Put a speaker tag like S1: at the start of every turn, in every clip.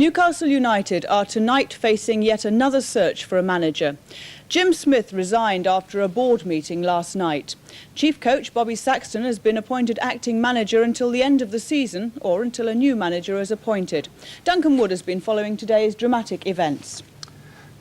S1: Newcastle United are tonight facing yet another search for a manager. Jim Smith resigned after a board meeting last night. Chief coach Bobby Saxton has been appointed acting manager until the end of the season, or until a new manager is appointed. Duncan Wood has been following today's dramatic events.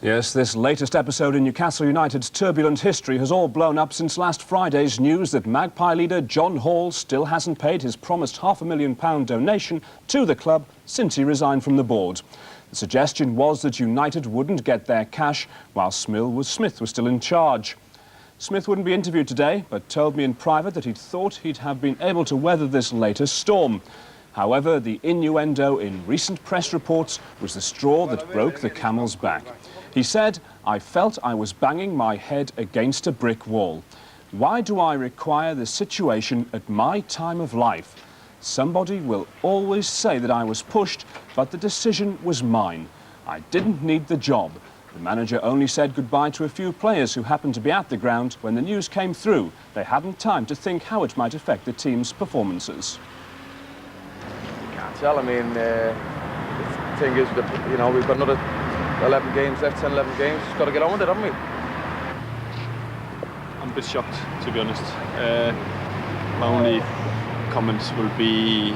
S2: Yes, this latest episode in Newcastle United's turbulent history has all blown up since last Friday's news that Magpie leader John Hall still hasn't paid his promised £500,000 donation to the club since he resigned from the board. The suggestion was that United wouldn't get their cash while Smith was still in charge. Smith wouldn't be interviewed today, but told me in private that he thought he'd have been able to weather this latest storm. However, the innuendo in recent press reports was the straw that broke the camel's back. He said, "I felt I was banging my head against a brick wall. Why do I require this situation at my time of life? Somebody will always say that I was pushed, but the decision was mine. I didn't need the job." The manager only said goodbye to a few players who happened to be at the ground when the news came through. They hadn't time to think how it might affect the team's performances.
S3: Can't tell. I mean, the thing is that, you know, we've got another 11 games left, 10, 11 games. Just got to get on with it, haven't we?
S4: I'm a bit shocked, to be honest. My only comments will be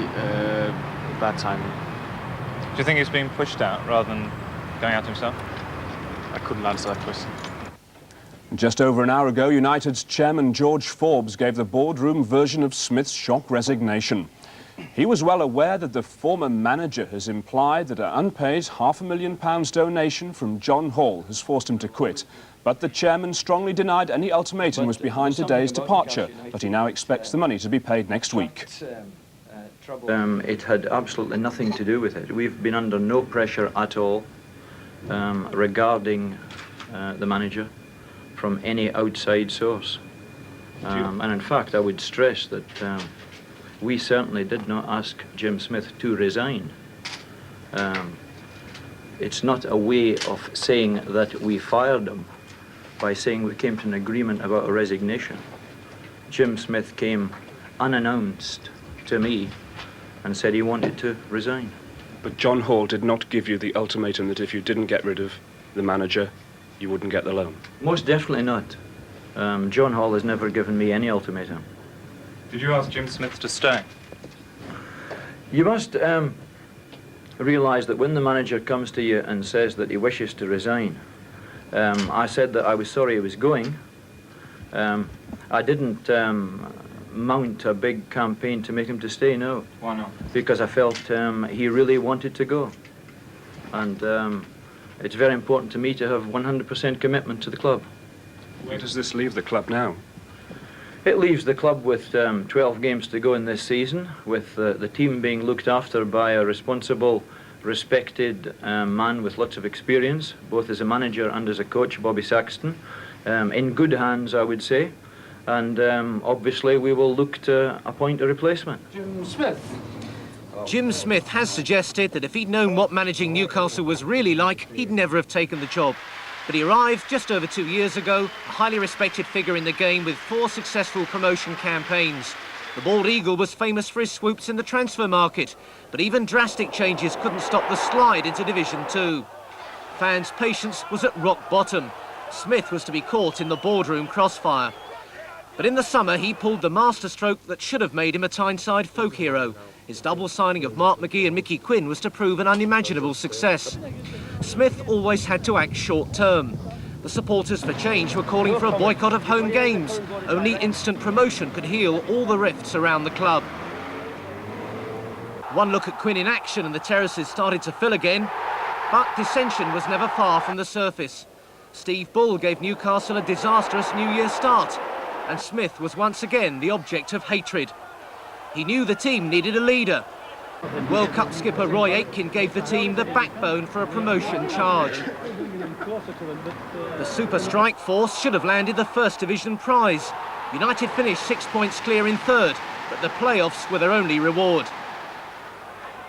S4: bad timing.
S5: Do you think he's being pushed out rather than going out himself?
S4: I couldn't answer that question.
S2: Just over an hour ago, United's chairman George Forbes gave the boardroom version of Smith's shock resignation. He was well aware that the former manager has implied that an unpaid £500,000 donation from John Hall has forced him to quit. But the chairman strongly denied any ultimatum was behind today's departure, but he now expects the money to be paid next week.
S6: It had absolutely nothing to do with it. We've been under no pressure at all regarding the manager from any outside source. And in fact, I would stress that we certainly did not ask Jim Smith to resign. It's not a way of saying that we fired him by saying we came to an agreement about a resignation. Jim Smith came unannounced to me and said he wanted to resign.
S2: But John Hall did not give you the ultimatum that if you didn't get rid of the manager, you wouldn't get the loan?
S6: Most definitely not. John Hall has never given me any ultimatum.
S5: Did you ask Jim Smith to stay?
S6: You must realise that when the manager comes to you and says that he wishes to resign, I said that I was sorry he was going. I didn't mount a big campaign to make him to stay, no.
S5: Why not?
S6: Because I felt he really wanted to go. And it's very important to me to have 100% commitment to the club.
S2: Where does this leave the club now?
S6: It leaves the club with 12 games to go in this season, with the team being looked after by a responsible, respected man with lots of experience, both as a manager and as a coach, Bobby Saxton. In good hands, I would say. And obviously we will look to appoint a replacement.
S3: Jim Smith.
S7: Jim Smith has suggested that if he'd known what managing Newcastle was really like, he'd never have taken the job. But he arrived just over 2 years ago, a highly respected figure in the game with 4 successful promotion campaigns. The Bald Eagle was famous for his swoops in the transfer market, but even drastic changes couldn't stop the slide into Division 2. Fans' patience was at rock bottom. Smith was to be caught in the boardroom crossfire. But in the summer, he pulled the masterstroke that should have made him a Tyneside folk hero. His double signing of Mark McGee and Mickey Quinn was to prove an unimaginable success. Smith always had to act short-term. The supporters for change were calling for a boycott of home games. Only instant promotion could heal all the rifts around the club. One look at Quinn in action and the terraces started to fill again. But dissension was never far from the surface. Steve Bull gave Newcastle a disastrous New Year start, and Smith was once again the object of hatred. He knew the team needed a leader, and World Cup skipper Roy Aitken gave the team the backbone for a promotion charge. The Super Strike Force should have landed the First Division prize. United finished 6 points clear in third, but the playoffs were their only reward.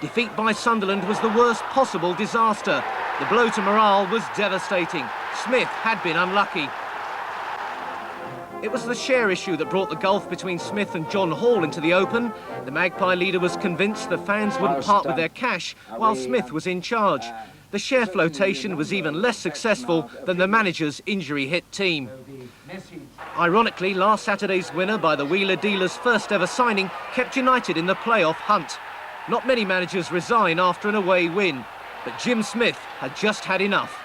S7: Defeat by Sunderland was the worst possible disaster. The blow to morale was devastating. Smith had been unlucky. It was the share issue that brought the gulf between Smith and John Hall into the open. The Magpie leader was convinced the fans wouldn't part with their cash while Smith was in charge. The share flotation was even less successful than the manager's injury-hit team. Ironically, last Saturday's winner by the Wheeler Dealers' first ever signing kept United in the playoff hunt. Not many managers resign after an away win, but Jim Smith had just had enough.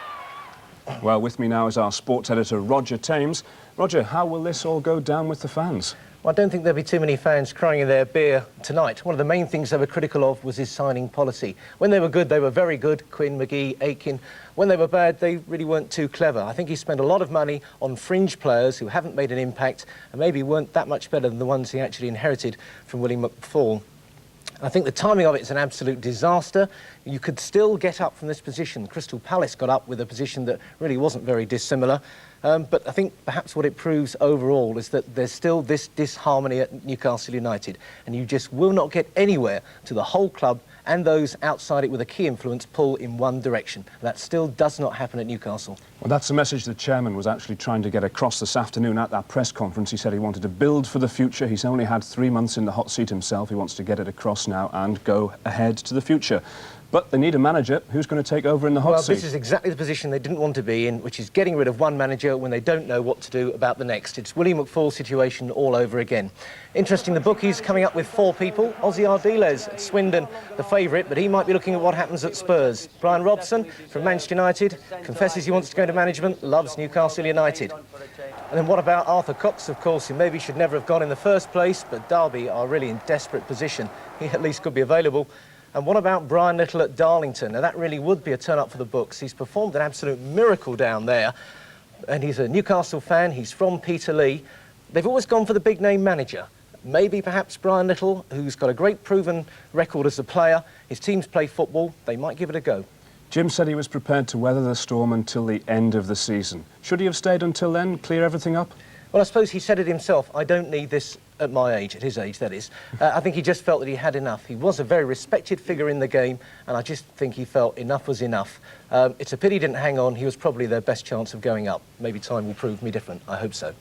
S2: Well, with me now is our sports editor, Roger Thames. Roger, how will this all go down with the fans?
S8: Well, I don't think there'll be too many fans crying in their beer tonight. One of the main things they were critical of was his signing policy. When they were good, they were very good, Quinn, McGee, Aiken. When they were bad, they really weren't too clever. I think he spent a lot of money on fringe players who haven't made an impact and maybe weren't that much better than the ones he actually inherited from William McFall. I think the timing of it is an absolute disaster. You could still get up from this position. Crystal Palace got up with a position that really wasn't very dissimilar. But I think perhaps what it proves overall is that there's still this disharmony at Newcastle United, and you just will not get anywhere to the whole club and those outside it with a key influence pull in one direction. That still does not happen at Newcastle.
S2: Well, that's the message the chairman was actually trying to get across this afternoon at that press conference. He said he wanted to build for the future. He's only had 3 months in the hot seat himself. He wants to get it across now and go ahead to the future. But they need a manager who's going to take over in the hot seat.
S8: Well, this is exactly the position they didn't want to be in, which is getting rid of one manager when they don't know what to do about the next. It's William McFall's situation all over again. Interesting, the bookies coming up with 4 people. Ozzy Ardiles at Swindon, the favourite, but he might be looking at what happens at Spurs. Brian Robson from Manchester United confesses he wants to go into management, loves Newcastle United. And then what about Arthur Cox, of course, who maybe should never have gone in the first place, but Derby are really in desperate position. He at least could be available. And what about Brian Little at Darlington? Now, that really would be a turn-up for the books. He's performed an absolute miracle down there, and he's a Newcastle fan. He's from Peterlee. They've always gone for the big-name manager. Maybe perhaps Brian Little, who's got a great proven record as a player. His teams play football. They might give it a go.
S2: Jim said he was prepared to weather the storm until the end of the season. Should he have stayed until then, clear everything up?
S8: Well, I suppose he said it himself. I don't need this at my age, at his age, that is. I think he just felt that he had enough. He was a very respected figure in the game, and I just think he felt enough was enough. It's a pity he didn't hang on. He was probably their best chance of going up. Maybe time will prove me different. I hope so.